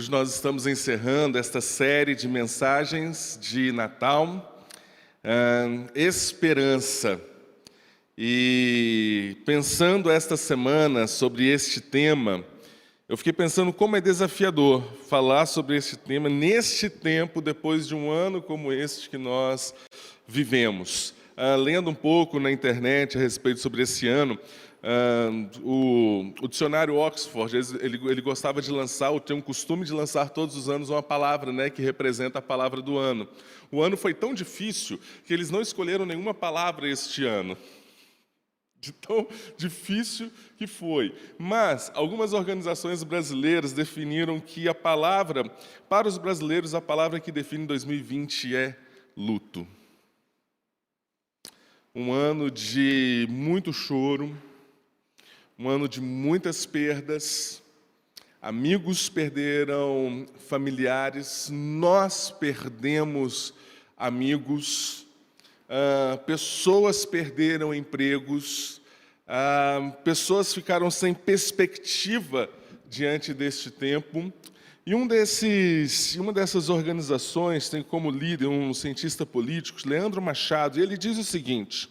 Hoje nós estamos encerrando esta série de mensagens de Natal, Esperança. E pensando esta semana sobre este tema, eu fiquei pensando como é desafiador falar sobre este tema neste tempo, depois de um ano como este que nós vivemos. Lendo um pouco na internet a respeito sobre esse ano, o dicionário Oxford, ele gostava de lançar, ou tem um costume de lançar todos os anos uma palavra, né, que representa a palavra do ano. O ano foi tão difícil que eles não escolheram nenhuma palavra este ano. De tão difícil que foi. Mas algumas organizações brasileiras definiram que a palavra, para os brasileiros, a palavra que define 2020 é luto. Um ano de muito choro, um ano de muitas perdas, amigos perderam familiares, nós perdemos amigos, pessoas perderam empregos, pessoas ficaram sem perspectiva diante deste tempo. E uma dessas organizações tem como líder um cientista político, Leandro Machado, e ele diz o seguinte: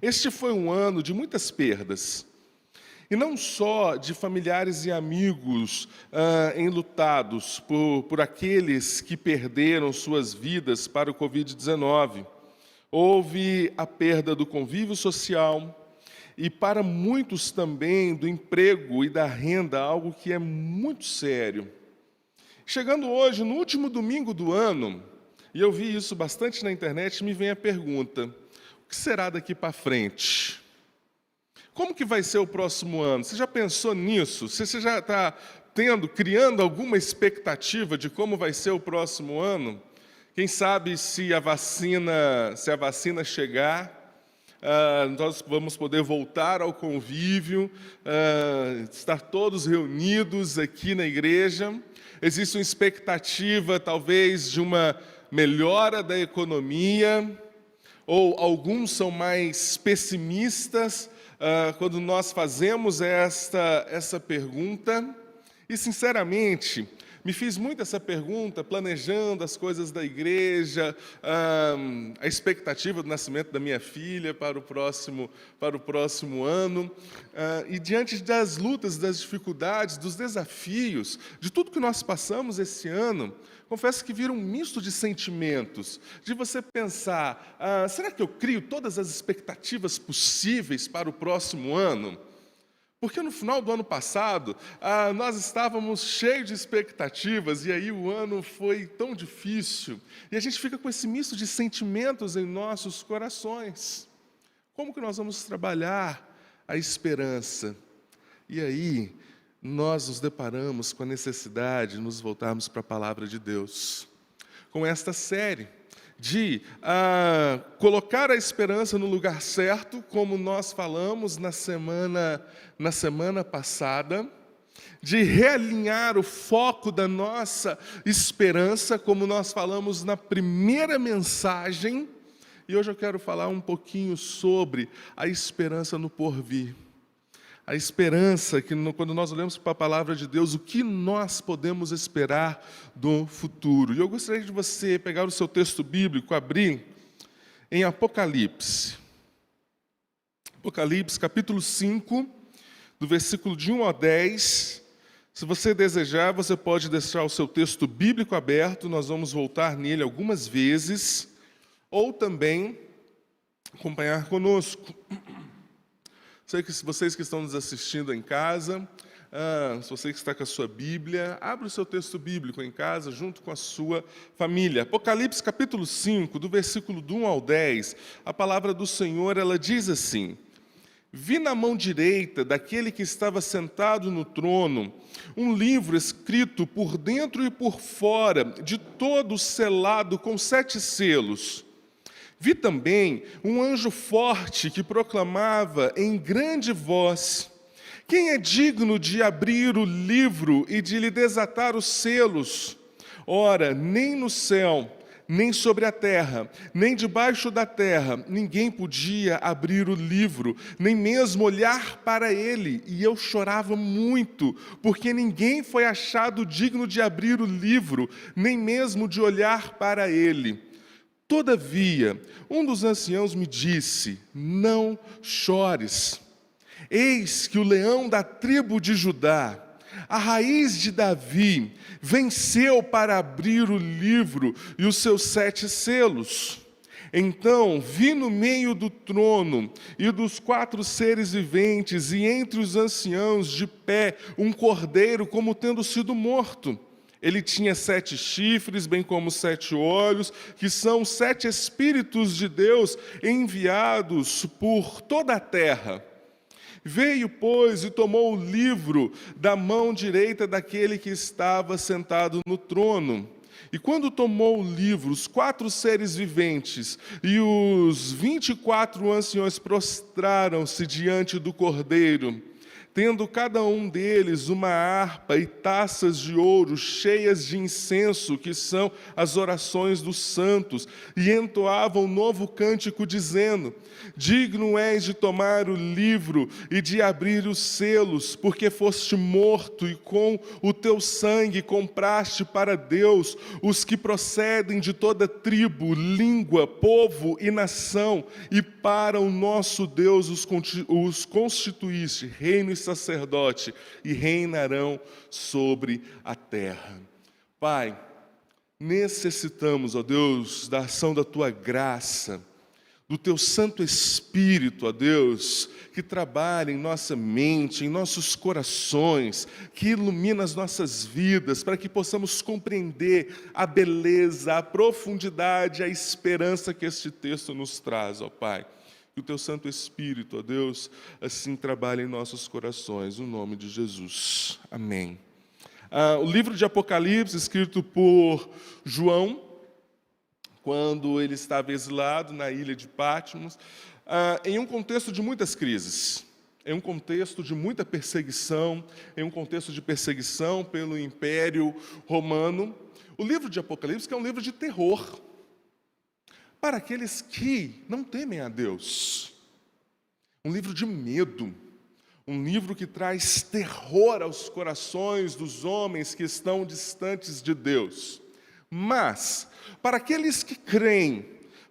este foi um ano de muitas perdas. E não só de familiares e amigos enlutados por aqueles que perderam suas vidas para o Covid-19. Houve a perda do convívio social e, para muitos também, do emprego e da renda, algo que é muito sério. Chegando hoje, no último domingo do ano, e eu vi isso bastante na internet, me vem a pergunta: o que será daqui para frente? Como que vai ser o próximo ano? Você já pensou nisso? Você já está criando alguma expectativa de como vai ser o próximo ano? Quem sabe se a vacina chegar, nós vamos poder voltar ao convívio, estar todos reunidos aqui na igreja. Existe uma expectativa, talvez, de uma melhora da economia, ou alguns são mais pessimistas quando nós fazemos essa pergunta. E, sinceramente, me fiz muito essa pergunta, planejando as coisas da igreja, a expectativa do nascimento da minha filha para o próximo ano. E diante das lutas, das dificuldades, dos desafios, de tudo que nós passamos esse ano, confesso que vira um misto de sentimentos, de você pensar, será que eu crio todas as expectativas possíveis para o próximo ano? Porque no final do ano passado, nós estávamos cheios de expectativas, e aí o ano foi tão difícil, e a gente fica com esse misto de sentimentos em nossos corações. Como que nós vamos trabalhar a esperança? E aí, nós nos deparamos com a necessidade de nos voltarmos para a Palavra de Deus, com esta série de colocar a esperança no lugar certo, como nós falamos na semana passada, de realinhar o foco da nossa esperança, como nós falamos na primeira mensagem, e hoje eu quero falar um pouquinho sobre a esperança no porvir. A esperança que, quando nós olhamos para a Palavra de Deus, o que nós podemos esperar do futuro. E eu gostaria de você pegar o seu texto bíblico, abrir em Apocalipse. Apocalipse, capítulo 5, do versículo de 1 ao 10. Se você desejar, você pode deixar o seu texto bíblico aberto, nós vamos voltar nele algumas vezes, ou também acompanhar conosco. Sei que vocês que estão nos assistindo em casa, se você que está com a sua Bíblia, abra o seu texto bíblico em casa, junto com a sua família. Apocalipse capítulo 5, do versículo do 1 ao 10, a palavra do Senhor, ela diz assim: vi na mão direita daquele que estava sentado no trono um livro escrito por dentro e por fora, de todo selado com 7 selos. Vi também um anjo forte que proclamava em grande voz: quem é digno de abrir o livro e de lhe desatar os selos? Ora, nem no céu, nem sobre a terra, nem debaixo da terra, ninguém podia abrir o livro, nem mesmo olhar para ele. E eu chorava muito, porque ninguém foi achado digno de abrir o livro, nem mesmo de olhar para ele. Todavia, um dos anciãos me disse: não chores. Eis que o leão da tribo de Judá, a raiz de Davi, venceu para abrir o livro e os seus 7 selos. Então vi no meio do trono e dos 4 seres viventes e entre os anciãos de pé um cordeiro como tendo sido morto. Ele tinha 7 chifres, bem como 7 olhos, que são 7 Espíritos de Deus enviados por toda a terra. Veio, pois, e tomou o livro da mão direita daquele que estava sentado no trono. E quando tomou o livro, os 4 seres viventes e os 24 anciões prostraram-se diante do Cordeiro, tendo cada um deles uma harpa e taças de ouro cheias de incenso, que são as orações dos santos, e entoavam um novo cântico, dizendo: digno és de tomar o livro e de abrir os selos, porque foste morto e com o teu sangue compraste para Deus os que procedem de toda tribo, língua, povo e nação, e para o nosso Deus os constituíste reino e sacerdote, e reinarão sobre a terra. Pai, necessitamos, ó Deus, da ação da Tua graça, do Teu Santo Espírito, ó Deus, que trabalha em nossa mente, em nossos corações, que ilumina as nossas vidas, para que possamos compreender a beleza, a profundidade, a esperança que este texto nos traz, ó Pai. Que o Teu Santo Espírito, ó Deus, assim trabalhe em nossos corações, no nome de Jesus. Amém. O livro de Apocalipse, escrito por João, quando ele estava exilado na ilha de Patmos, em um contexto de muitas crises, em um contexto de muita perseguição, em um contexto de perseguição pelo Império Romano. O livro de Apocalipse que é um livro de terror, para aqueles que não temem a Deus. Um livro de medo, um livro que traz terror aos corações dos homens que estão distantes de Deus. Mas, para aqueles que creem,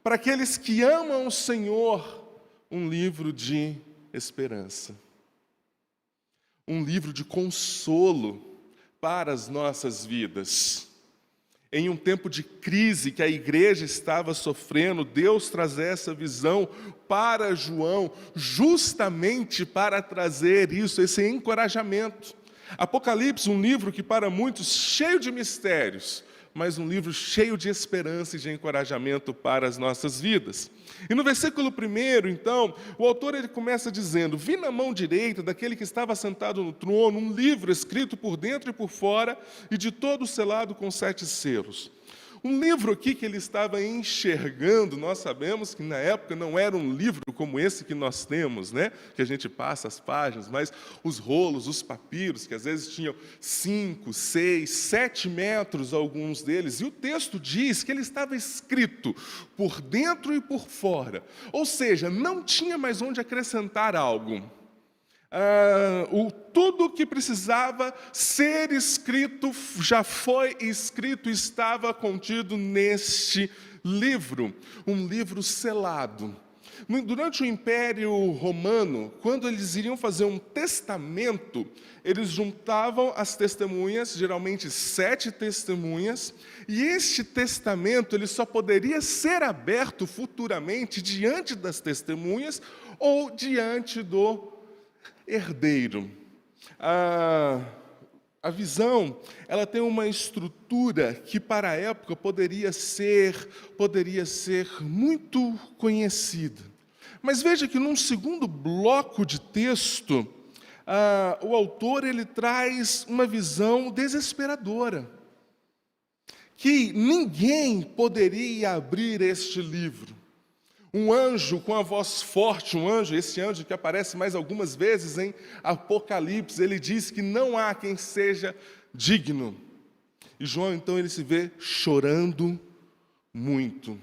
para aqueles que amam o Senhor, um livro de esperança. Um livro de consolo para as nossas vidas. Em um tempo de crise que a igreja estava sofrendo, Deus traz essa visão para João, justamente para trazer isso, esse encorajamento. Apocalipse, um livro que para muitos cheio de mistérios, mas um livro cheio de esperança e de encorajamento para as nossas vidas. E no versículo 1, então, o autor ele começa dizendo: vi na mão direita daquele que estava sentado no trono um livro escrito por dentro e por fora e de todo selado com 7 selos. Um livro aqui que ele estava enxergando, nós sabemos que na época não era um livro como esse que nós temos, né? Que a gente passa as páginas, mas os rolos, os papiros, que às vezes tinham 5, 6, 7 metros, alguns deles. E o texto diz que ele estava escrito por dentro e por fora. Ou seja, não tinha mais onde acrescentar algo. Tudo que precisava ser escrito, já foi escrito, estava contido neste livro, um livro selado. Durante o Império Romano, quando eles iriam fazer um testamento, eles juntavam as testemunhas, geralmente 7 testemunhas, e este testamento ele só poderia ser aberto futuramente diante das testemunhas ou diante do herdeiro. A visão, ela tem uma estrutura que para a época poderia ser muito conhecida. Mas veja que num segundo bloco de texto, o autor ele traz uma visão desesperadora, que ninguém poderia abrir este livro. Um anjo com a voz forte, esse anjo que aparece mais algumas vezes em Apocalipse, ele diz que não há quem seja digno. E João, então, ele se vê chorando muito.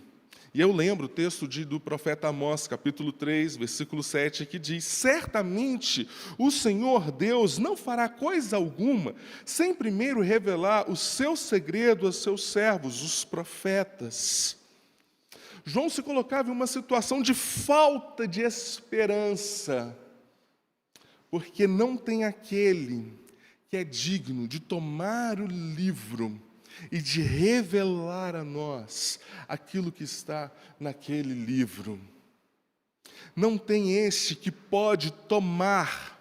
E eu lembro o texto do profeta Amós, capítulo 3, versículo 7, que diz: certamente o Senhor Deus não fará coisa alguma, sem primeiro revelar o seu segredo a seus servos, os profetas. João se colocava em uma situação de falta de esperança, porque não tem aquele que é digno de tomar o livro e de revelar a nós aquilo que está naquele livro. Não tem este que pode tomar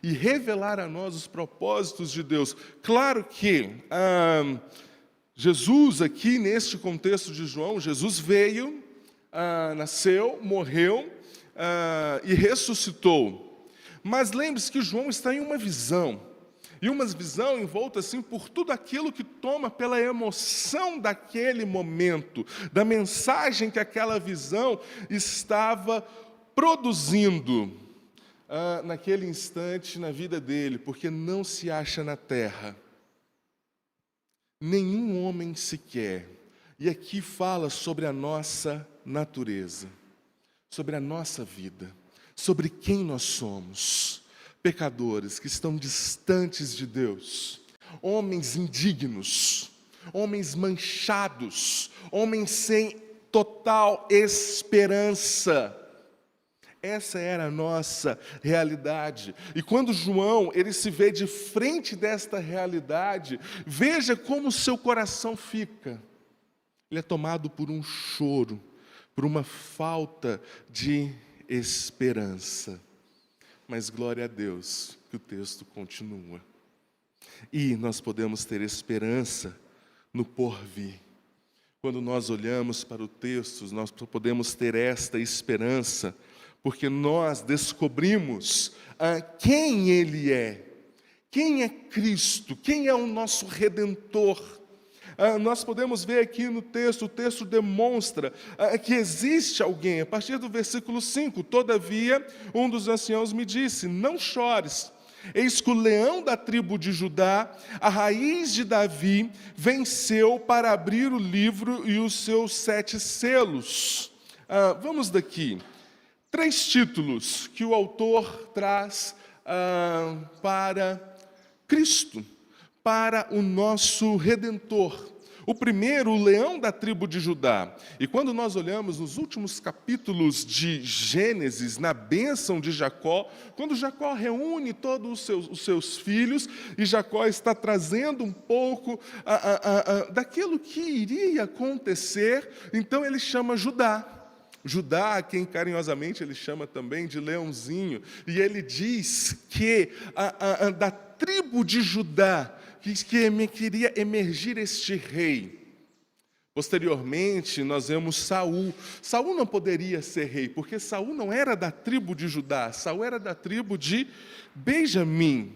e revelar a nós os propósitos de Deus. Claro que Jesus aqui, neste contexto de João, Jesus veio, nasceu, morreu e ressuscitou. Mas lembre-se que João está em uma visão. E uma visão envolta assim por tudo aquilo que toma pela emoção daquele momento, da mensagem que aquela visão estava produzindo naquele instante na vida dele, porque não se acha na terra nenhum homem sequer. E aqui fala sobre a nossa natureza, sobre a nossa vida, sobre quem nós somos. Pecadores que estão distantes de Deus, homens indignos, homens manchados, homens sem total esperança. Essa era a nossa realidade. E quando João, ele se vê de frente desta realidade, veja como o seu coração fica. Ele é tomado por um choro, por uma falta de esperança. Mas glória a Deus, que o texto continua. E nós podemos ter esperança no porvir. Quando nós olhamos para o texto, nós podemos ter esta esperança, porque nós descobrimos quem Ele é. Quem é Cristo? Quem é o nosso Redentor? Nós podemos ver aqui no texto, o texto demonstra que existe alguém. A partir do versículo 5, todavia, um dos anciãos me disse: não chores, eis que o leão da tribo de Judá, a raiz de Davi, venceu para abrir o livro e os seus 7 selos. Vamos daqui. 3 títulos que o autor traz para Cristo, para o nosso Redentor. O primeiro, o leão da tribo de Judá. E quando nós olhamos nos últimos capítulos de Gênesis, na bênção de Jacó, quando Jacó reúne todos os seus filhos, e Jacó está trazendo um pouco daquilo que iria acontecer, então ele chama Judá. Judá, a quem carinhosamente ele chama também de leãozinho, e ele diz que da tribo de Judá, que queria emergir este rei. Posteriormente, nós vemos Saul. Saul não poderia ser rei, porque Saul não era da tribo de Judá, Saul era da tribo de Benjamim.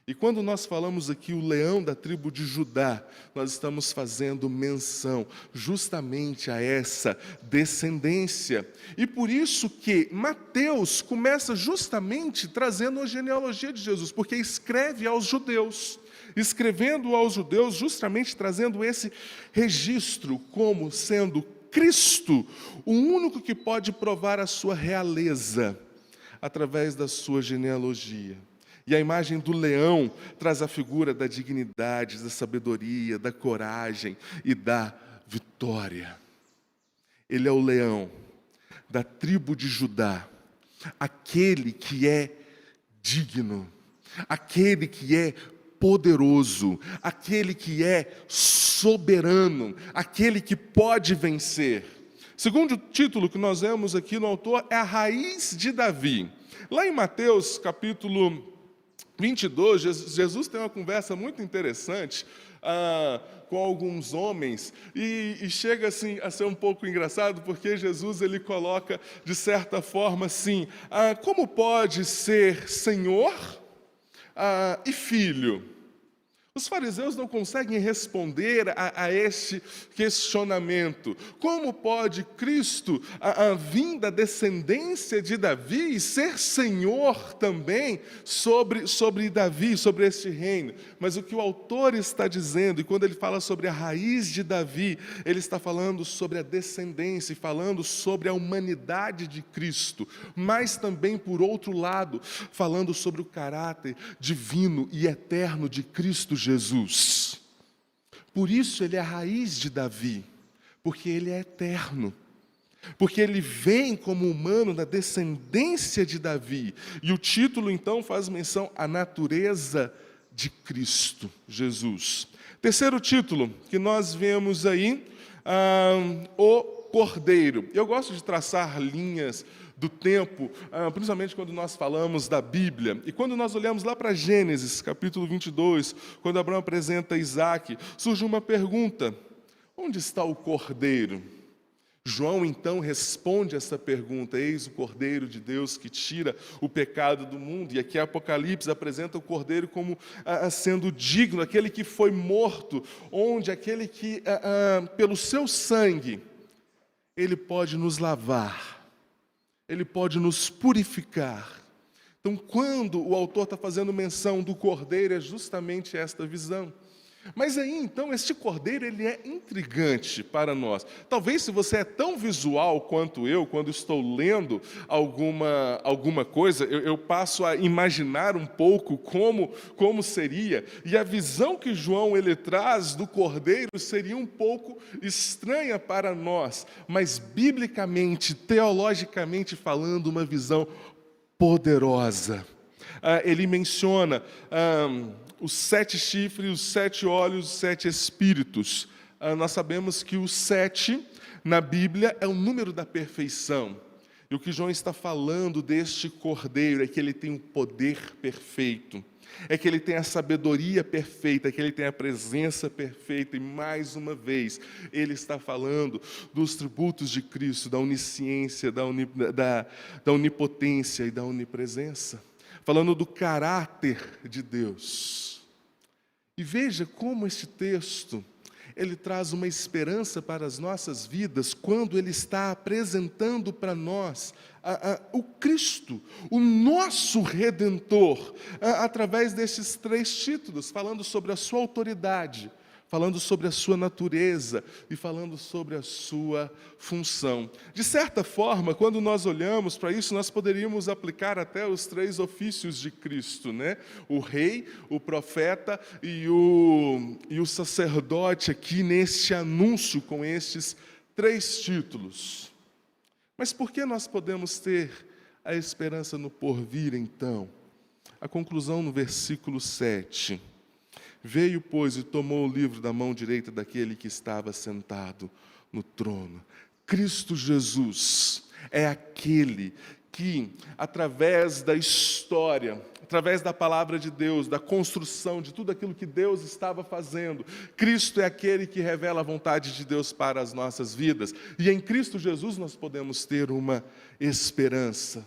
E quando nós falamos aqui o leão da tribo de Judá, nós estamos fazendo menção justamente a essa descendência. E por isso que Mateus começa justamente trazendo a genealogia de Jesus, porque escreve aos judeus. Escrevendo aos judeus, justamente trazendo esse registro como sendo Cristo o único que pode provar a sua realeza através da sua genealogia. E a imagem do leão traz a figura da dignidade, da sabedoria, da coragem e da vitória. Ele é o leão da tribo de Judá, aquele que é digno, aquele que é poderoso, aquele que é soberano, aquele que pode vencer. Segundo título que nós vemos aqui no autor é a raiz de Davi. Lá em Mateus capítulo 22, Jesus tem uma conversa muito interessante com alguns homens e chega assim a ser um pouco engraçado, porque Jesus ele coloca de certa forma assim: como pode ser Senhor e filho? Os fariseus não conseguem responder a este questionamento. Como pode Cristo, a vinda descendência de Davi, ser Senhor também sobre Davi, sobre este reino? Mas o que o autor está dizendo, e quando ele fala sobre a raiz de Davi, ele está falando sobre a descendência, e falando sobre a humanidade de Cristo, mas também, por outro lado, falando sobre o caráter divino e eterno de Cristo Jesus. Por isso ele é a raiz de Davi, porque ele é eterno, porque ele vem como humano da descendência de Davi. E o título então faz menção à natureza de Cristo Jesus. Terceiro título que nós vemos aí, o Cordeiro. Eu gosto de traçar linhas do tempo, principalmente quando nós falamos da Bíblia. E quando nós olhamos lá para Gênesis, capítulo 22, quando Abraão apresenta Isaac, surge uma pergunta: onde está o Cordeiro? João então responde essa pergunta: eis o Cordeiro de Deus que tira o pecado do mundo. E aqui Apocalipse apresenta o Cordeiro como sendo digno, aquele que foi morto, onde aquele que, pelo seu sangue, ele pode nos lavar, ele pode nos purificar. Então, quando o autor está fazendo menção do Cordeiro, é justamente esta visão. Mas aí, então, este Cordeiro, ele é intrigante para nós. Talvez, se você é tão visual quanto eu, quando estou lendo alguma coisa, eu passo a imaginar um pouco como seria, e a visão que João ele traz do Cordeiro seria um pouco estranha para nós, mas biblicamente, teologicamente falando, uma visão poderosa. Ele menciona os 7 chifres, os 7 olhos, os 7 espíritos. Nós sabemos que o 7, na Bíblia, é o número da perfeição. E o que João está falando deste Cordeiro é que ele tem o poder perfeito, é que ele tem a sabedoria perfeita, é que ele tem a presença perfeita. E mais uma vez, ele está falando dos tributos de Cristo, da onisciência, da onipotência e da onipresença, falando do caráter de Deus. E veja como este texto, ele traz uma esperança para as nossas vidas, quando ele está apresentando para nós o Cristo, o nosso Redentor, através desses 3 títulos, falando sobre a sua autoridade, falando sobre a sua natureza e falando sobre a sua função. De certa forma, quando nós olhamos para isso, nós poderíamos aplicar até os 3 ofícios de Cristo, né? O rei, o profeta e o sacerdote aqui neste anúncio com estes 3 títulos. Mas por que nós podemos ter a esperança no porvir, então? A conclusão no versículo 7. Veio, pois, e tomou o livro da mão direita daquele que estava sentado no trono. Cristo Jesus é aquele que, através da história, através da palavra de Deus, da construção de tudo aquilo que Deus estava fazendo, Cristo é aquele que revela a vontade de Deus para as nossas vidas. E em Cristo Jesus nós podemos ter uma esperança.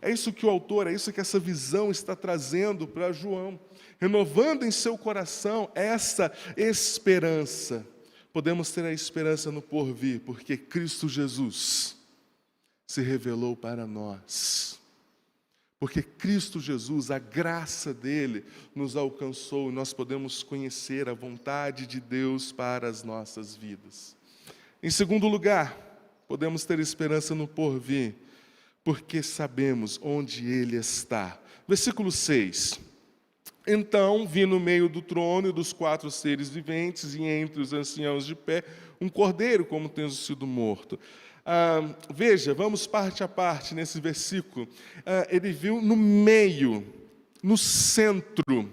É isso que o autor, é isso que essa visão está trazendo para João, renovando em seu coração essa esperança. Podemos ter a esperança no porvir, porque Cristo Jesus se revelou para nós. Porque Cristo Jesus, a graça dele, nos alcançou e nós podemos conhecer a vontade de Deus para as nossas vidas. Em segundo lugar, podemos ter esperança no porvir, porque sabemos onde ele está. Versículo 6. Então vi no meio do trono e dos 4 seres viventes, e entre os anciãos de pé, um cordeiro como tendo sido morto. Veja, vamos parte a parte nesse versículo. Ele viu no meio, no centro.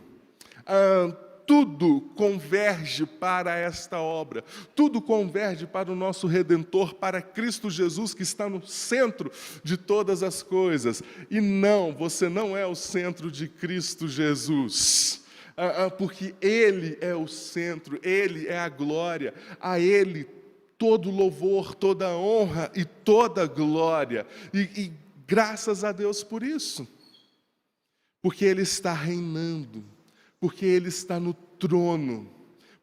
Tudo converge para esta obra, tudo converge para o nosso Redentor, para Cristo Jesus, que está no centro de todas as coisas. E não, você não é o centro de Cristo Jesus, porque Ele é o centro, Ele é a glória, a Ele todo louvor, toda honra e toda glória. E graças a Deus por isso, porque Ele está reinando, Porque Ele está no trono,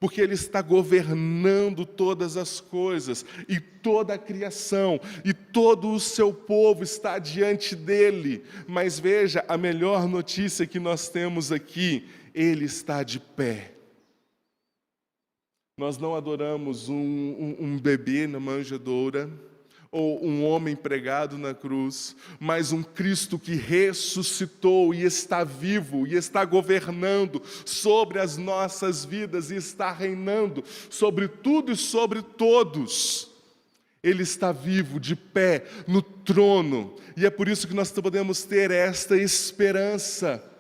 porque Ele está governando todas as coisas, e toda a criação, e todo o seu povo está diante dEle. Mas veja, a melhor notícia que nós temos aqui, Ele está de pé. Nós não adoramos um bebê na manjedoura, ou um homem pregado na cruz, mas um Cristo que ressuscitou e está vivo, e está governando sobre as nossas vidas, e está reinando sobre tudo e sobre todos. Ele está vivo, de pé, no trono, e é por isso que nós podemos ter esta esperança.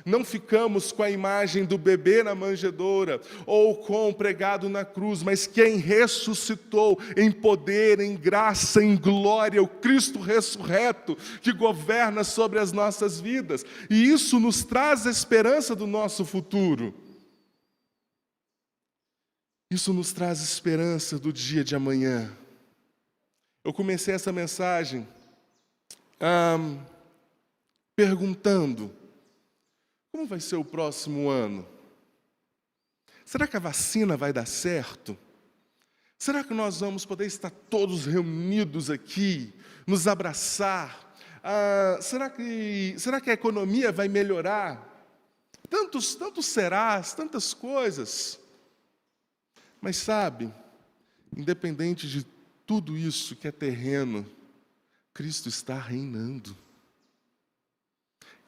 Não ficamos com a imagem do bebê na manjedoura ou com o pregado na cruz, mas quem ressuscitou em poder, em graça, em glória, o Cristo ressurreto que governa sobre as nossas vidas. E isso nos traz a esperança do nosso futuro. Isso nos traz esperança do dia de amanhã. Eu comecei essa mensagem perguntando: como vai ser o próximo ano? Será que a vacina vai dar certo? Será que nós vamos poder estar todos reunidos aqui, nos abraçar? Será que a economia vai melhorar? Tantos serás, tantas coisas. Mas sabe, independente de tudo isso que é terreno, Cristo está reinando.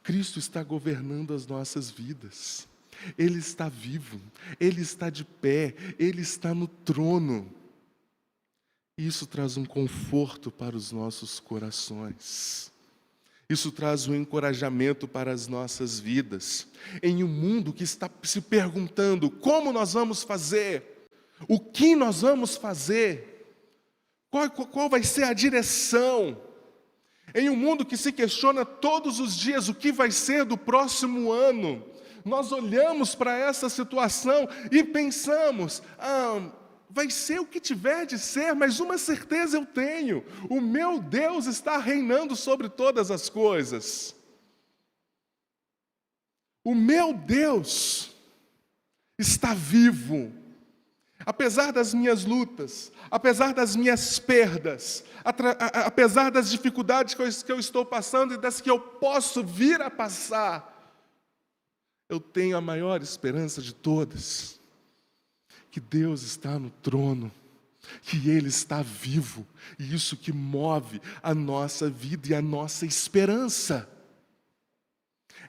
Cristo está governando as nossas vidas. Ele está vivo, Ele está de pé, Ele está no trono. Isso traz um conforto para os nossos corações. Isso traz um encorajamento para as nossas vidas. Em um mundo que está se perguntando como nós vamos fazer, o que nós vamos fazer, qual vai ser a direção. Em um mundo que se questiona todos os dias o que vai ser do próximo ano, nós olhamos para essa situação e pensamos: vai ser o que tiver de ser, mas uma certeza eu tenho: o meu Deus está reinando sobre todas as coisas. O meu Deus está vivo. Apesar das minhas lutas, apesar das minhas perdas, apesar das dificuldades que eu estou passando e das que eu posso vir a passar, eu tenho a maior esperança de todas, que Deus está no trono, que Ele está vivo, e isso que move a nossa vida e a nossa esperança.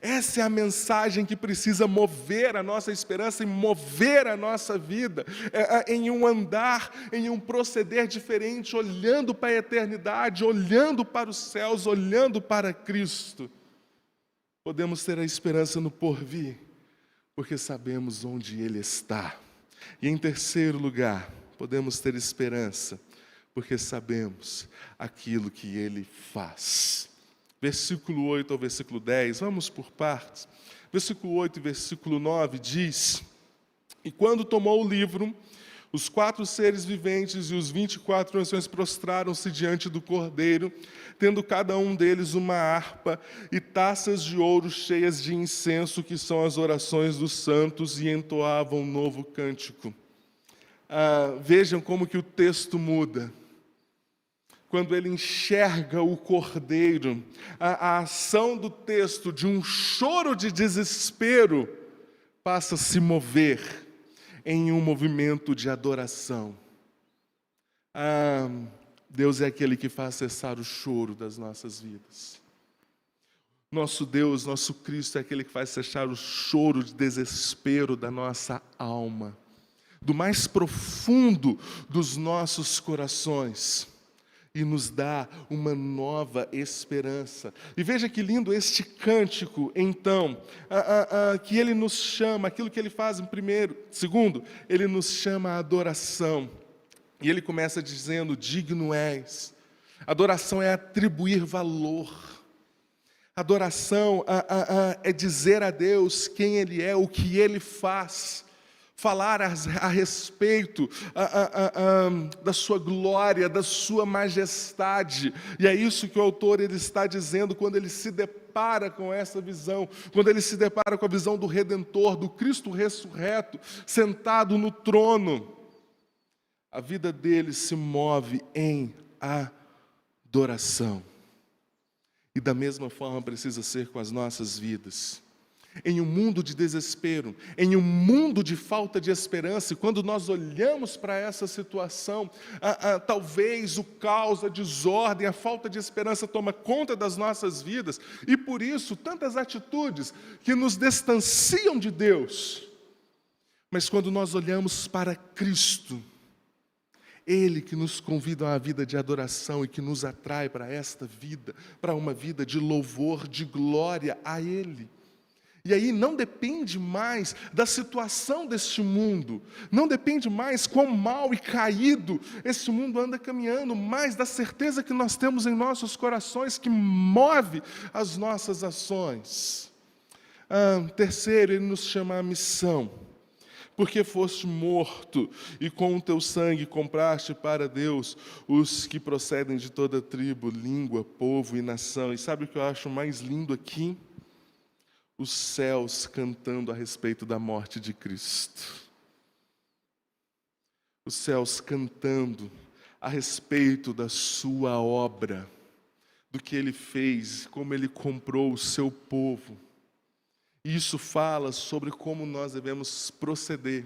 Essa é a mensagem que precisa mover a nossa esperança e mover a nossa vida em um andar, em um proceder diferente, olhando para a eternidade, olhando para os céus, olhando para Cristo. Podemos ter a esperança no porvir, porque sabemos onde Ele está. E em terceiro lugar, podemos ter esperança, porque sabemos aquilo que Ele faz. Versículo 8 ao versículo 10, vamos por partes. Versículo 8 e versículo 9 diz: e quando tomou o livro, os 4 seres viventes e os 24 anciões prostraram-se diante do Cordeiro, tendo cada um deles uma harpa e taças de ouro cheias de incenso, que são as orações dos santos, e entoavam um novo cântico. Vejam como que o texto muda. Quando ele enxerga o Cordeiro, a ação do texto de um choro de desespero passa a se mover em um movimento de adoração. Deus é aquele que faz cessar o choro das nossas vidas. Nosso Deus, nosso Cristo é aquele que faz cessar o choro de desespero da nossa alma, do mais profundo dos nossos corações, e nos dá uma nova esperança. E veja que lindo este cântico, então, que ele nos chama, aquilo que ele faz em primeiro. Segundo, ele nos chama a adoração. E ele começa dizendo: digno és. Adoração é atribuir valor. Adoração é dizer a Deus quem Ele é, o que Ele faz. falar a respeito da sua glória, da sua majestade. E é isso que o autor ele está dizendo quando ele se depara com essa visão, quando ele se depara com a visão do Redentor, do Cristo ressurreto, sentado no trono. A vida dele se move em adoração. E da mesma forma precisa ser com as nossas vidas. Em um mundo de desespero, em um mundo de falta de esperança, e quando nós olhamos para essa situação, talvez o caos, a desordem, a falta de esperança toma conta das nossas vidas, e por isso tantas atitudes que nos distanciam de Deus. Mas quando nós olhamos para Cristo, Ele que nos convida a uma vida de adoração e que nos atrai para esta vida, para uma vida de louvor, de glória a Ele. E aí não depende mais da situação deste mundo, não depende mais quão mal e caído este mundo anda caminhando, mas da certeza que nós temos em nossos corações que move as nossas ações. Terceiro, ele nos chama à missão. Porque foste morto e com o teu sangue compraste para Deus os que procedem de toda tribo, língua, povo e nação. E sabe o que eu acho mais lindo aqui? Os céus cantando a respeito da morte de Cristo. Os céus cantando a respeito da sua obra, do que Ele fez, como Ele comprou o seu povo. E isso fala sobre como nós devemos proceder,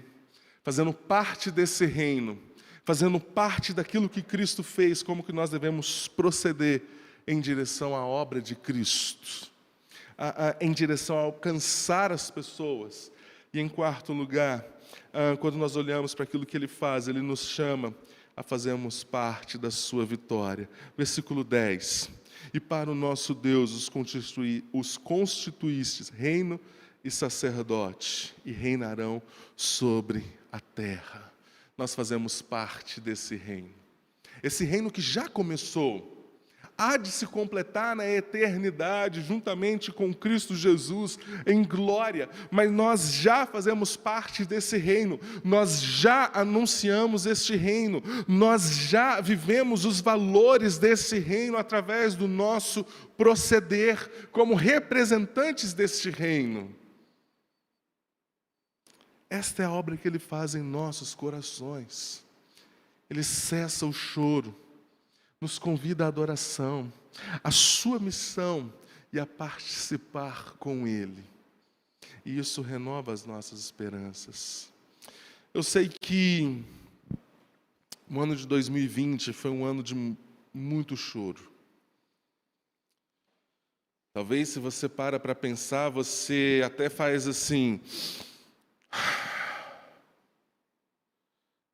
fazendo parte desse reino, fazendo parte daquilo que Cristo fez, como que nós devemos proceder em direção à obra de Cristo. Em direção a alcançar as pessoas. E em quarto lugar, quando nós olhamos para aquilo que Ele faz, Ele nos chama a fazermos parte da sua vitória. Versículo 10. E para o nosso Deus os constituístes reino e sacerdote, e reinarão sobre a terra. Nós fazemos parte desse reino. Esse reino que já começou, há de se completar na eternidade, juntamente com Cristo Jesus, em glória. Mas nós já fazemos parte desse reino, nós já anunciamos este reino, nós já vivemos os valores desse reino através do nosso proceder como representantes deste reino. Esta é a obra que Ele faz em nossos corações. Ele cessa o choro, nos convida à adoração, à sua missão e a participar com Ele. E isso renova as nossas esperanças. Eu sei que o ano de 2020 foi um ano de muito choro. Talvez se você para pensar, você até faz assim...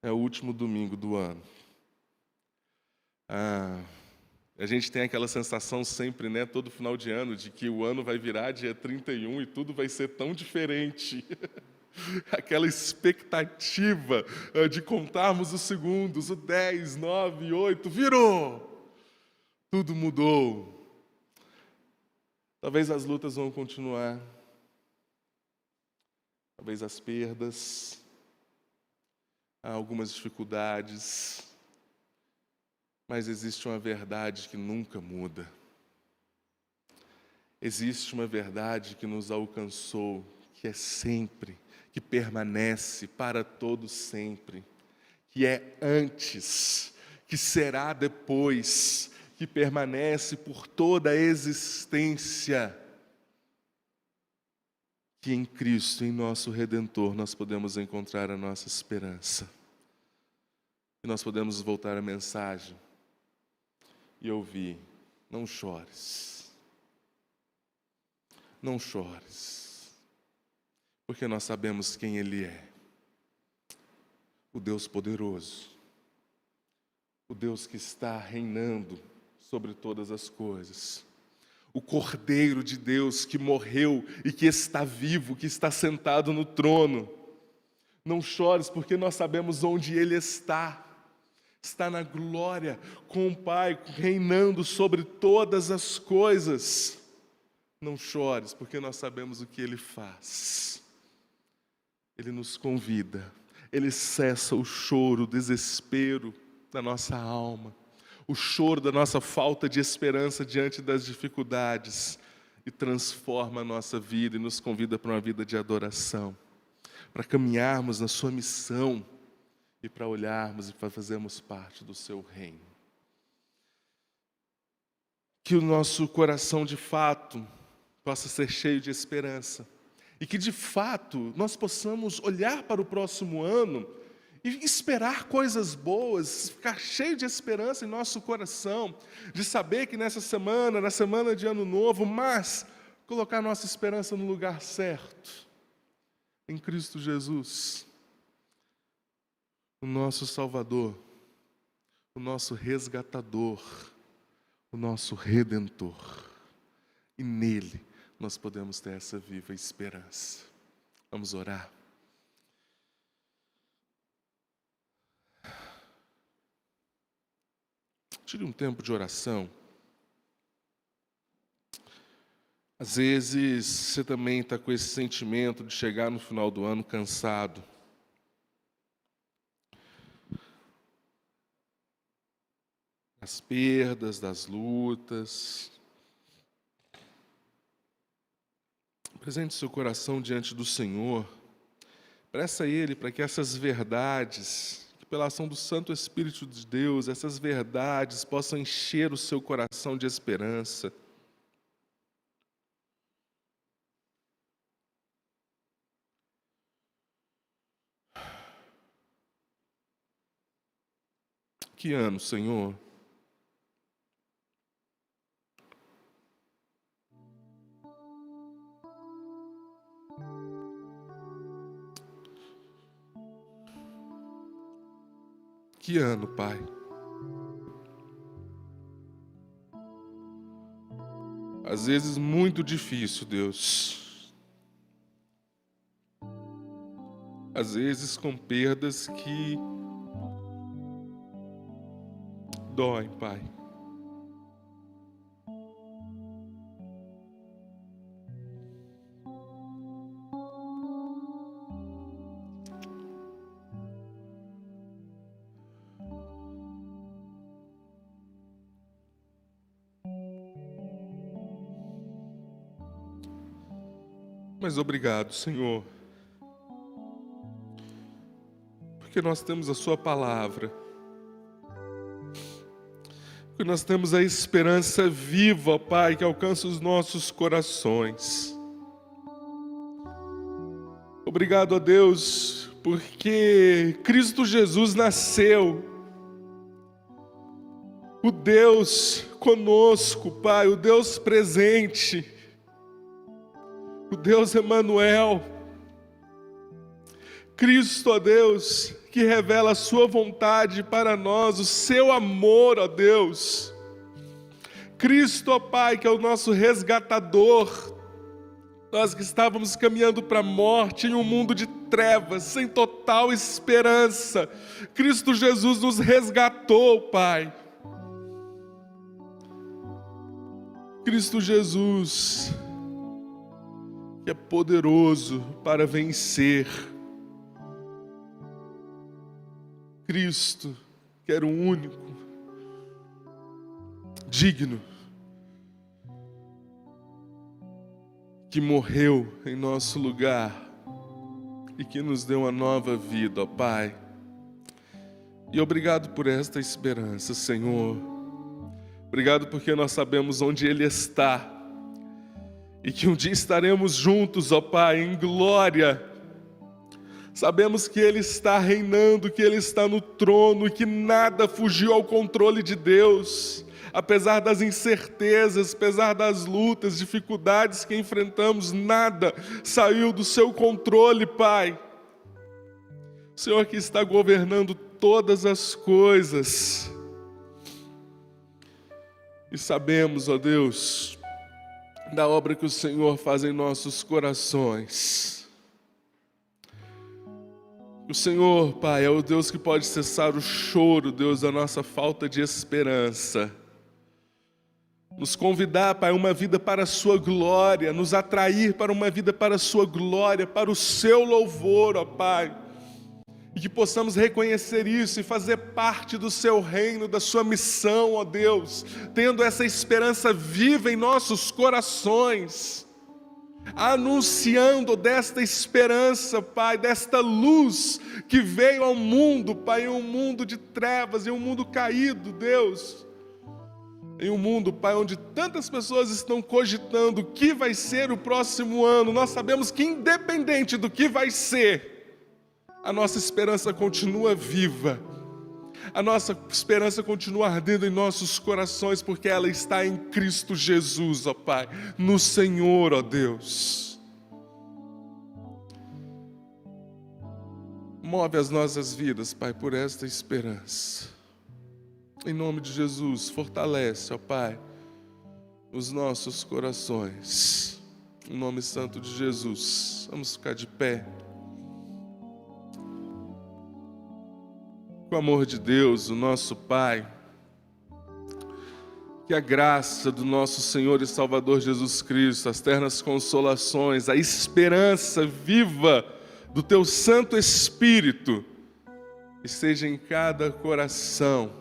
É o último domingo do ano. A gente tem aquela sensação sempre, né, todo final de ano, de que o ano vai virar dia 31 e tudo vai ser tão diferente. Aquela expectativa de contarmos os segundos, o 10, 9, 8, virou! Tudo mudou. Talvez as lutas vão continuar. Talvez as perdas. Há algumas dificuldades. Mas existe uma verdade que nunca muda. Existe uma verdade que nos alcançou, que é sempre, que permanece para todo sempre, que é antes, que será depois, que permanece por toda a existência, que em Cristo, em nosso Redentor, nós podemos encontrar a nossa esperança. E nós podemos voltar à mensagem e ouvir: não chores. Não chores. Porque nós sabemos quem Ele é. O Deus poderoso. O Deus que está reinando sobre todas as coisas. O Cordeiro de Deus que morreu e que está vivo, que está sentado no trono. Não chores, porque nós sabemos onde Ele está. Está na glória com o Pai, reinando sobre todas as coisas. Não chores, porque nós sabemos o que Ele faz. Ele nos convida, Ele cessa o choro, o desespero da nossa alma, o choro da nossa falta de esperança diante das dificuldades e transforma a nossa vida e nos convida para uma vida de adoração, para caminharmos na sua missão e para olharmos e para fazermos parte do seu reino. Que o nosso coração de fato possa ser cheio de esperança e que de fato nós possamos olhar para o próximo ano e esperar coisas boas, ficar cheio de esperança em nosso coração, de saber que nessa semana, na semana de Ano Novo, mas colocar nossa esperança no lugar certo, em Cristo Jesus, o nosso Salvador, o nosso resgatador, o nosso Redentor. E nele nós podemos ter essa viva esperança. Vamos orar. Tire um tempo de oração. Às vezes você também está com esse sentimento de chegar no final do ano cansado. Das perdas, das lutas. Apresente seu coração diante do Senhor. Peça a Ele para que essas verdades, que pela ação do Santo Espírito de Deus, essas verdades possam encher o seu coração de esperança. Que ano, Senhor? Que ano, Pai? Às vezes muito difícil, Deus. Às vezes com perdas que doem, Pai. Mas obrigado, Senhor, porque nós temos a Sua palavra, porque nós temos a esperança viva, Pai, que alcança os nossos corações. Obrigado a Deus, porque Cristo Jesus nasceu, o Deus conosco, Pai, o Deus presente, o Deus Emanuel, Cristo, ó Deus, que revela a sua vontade para nós, o seu amor, ó Deus. Cristo, ó Pai, que é o nosso resgatador. Nós que estávamos caminhando para a morte em um mundo de trevas, sem total esperança. Cristo Jesus nos resgatou, Pai. Cristo Jesus, que é poderoso para vencer. Cristo, que era o único, digno, que morreu em nosso lugar e que nos deu uma nova vida, ó Pai. E obrigado por esta esperança, Senhor. Obrigado porque nós sabemos onde Ele está. E que um dia estaremos juntos, ó Pai, em glória. Sabemos que Ele está reinando, que Ele está no trono e que nada fugiu ao controle de Deus. Apesar das incertezas, apesar das lutas, dificuldades que enfrentamos, nada saiu do seu controle, Pai. O Senhor que está governando todas as coisas. E sabemos, ó Deus, da obra que o Senhor faz em nossos corações. O Senhor, Pai, é o Deus que pode cessar o choro, Deus, da nossa falta de esperança. nos convidar, Pai, uma vida para a sua glória, nos atrair para uma vida para a sua glória, para o seu louvor, ó Pai. E que possamos reconhecer isso e fazer parte do seu reino, da sua missão, ó Deus, tendo essa esperança viva em nossos corações, anunciando desta esperança, Pai, desta luz que veio ao mundo, Pai, em um mundo de trevas, em um mundo caído, Deus. Em um mundo, Pai, onde tantas pessoas estão cogitando o que vai ser o próximo ano, nós sabemos que independente do que vai ser, a nossa esperança continua viva, a nossa esperança continua ardendo em nossos corações, porque ela está em Cristo Jesus, ó Pai, no Senhor, ó Deus. Move as nossas vidas, Pai, por esta esperança. Em nome de Jesus, fortalece, ó Pai, os nossos corações. Em nome santo de Jesus, vamos ficar de pé. Com o amor de Deus, o nosso Pai, que a graça do nosso Senhor e Salvador Jesus Cristo, as ternas consolações, a esperança viva do Teu Santo Espírito, esteja em cada coração,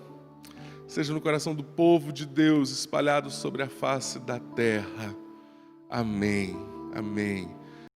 seja no coração do povo de Deus espalhado sobre a face da terra. Amém, amém.